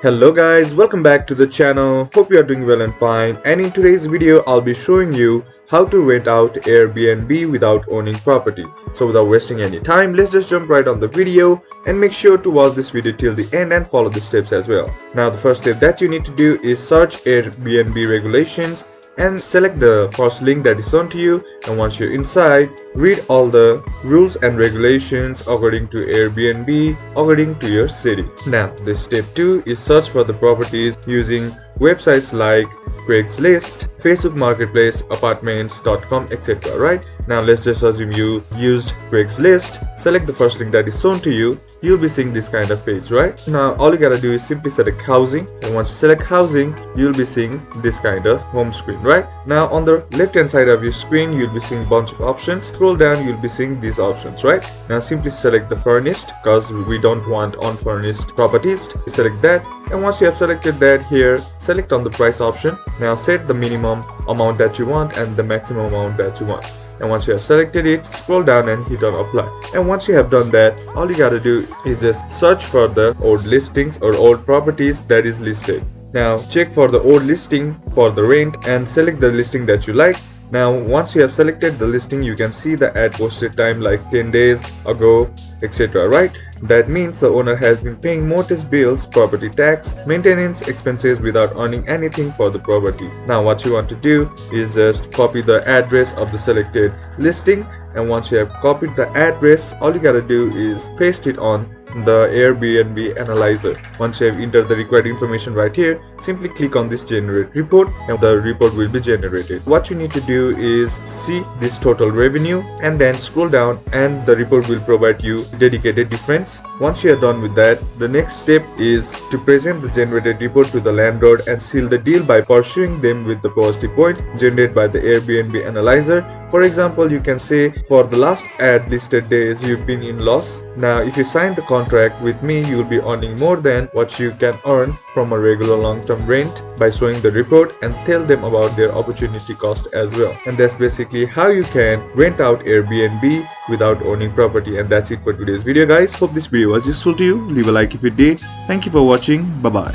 Hello guys, welcome back to the channel. Hope you are doing well and fine. And in today's video, I'll be showing you how to rent out Airbnb without owning property. So without wasting any time, let's just jump right on the video and make sure to watch this video till the end and follow the steps as well. Now the first step that you need to do is search Airbnb regulations and select the first link that is shown to you, and once you're inside, read all the rules and regulations according to Airbnb, according to your city. Now the step 2 is search for the properties using websites like Craigslist, Facebook Marketplace, apartments.com, etc. Right now, let's just assume you used Craigslist. Select the first link that is shown to you. You'll be seeing this kind of page. Right now, all you gotta do is simply select housing, and once you select housing, you'll be seeing this kind of home screen. Right now, on the left hand side of your screen, you'll be seeing a bunch of options. Scroll down, you'll be seeing these options. Right now, simply select the furnished, because we don't want unfurnished properties. Select that, and once you have selected that, here select on the price option. Now set the minimum amount that you want and the maximum amount that you want. And once you have selected it, scroll down and hit on apply. And once you have done that, all you gotta do is just search for the old listings or old properties that is listed. Now check for the old listing for the rent and select the listing that you like. Now once you have selected the listing, you can see the ad posted time like 10 days ago, etc. Right? That means the owner has been paying mortgage bills, property tax, maintenance expenses without earning anything for the property. Now what you want to do is just copy the address of the selected listing, and once you have copied the address, all you gotta do is paste it on the Airbnb analyzer. Once you have entered the required information right here, simply click on this generate report and the report will be generated. What you need to do is see this total revenue and then scroll down, and the report will provide you dedicated difference. Once you are done with that, the next step is to present the generated report to the landlord and seal the deal by pursuing them with the positive points generated by the Airbnb analyzer. For example, you can say, for the last ad listed days you've been in loss. Now if you sign the contract with me, you'll be earning more than what you can earn from a regular long-term rent, by showing the report and tell them about their opportunity cost as well. And that's basically how you can rent out Airbnb without owning property. And that's it for today's video guys. Hope this video was useful to you. Leave a like if it did. Thank you for watching. Bye bye.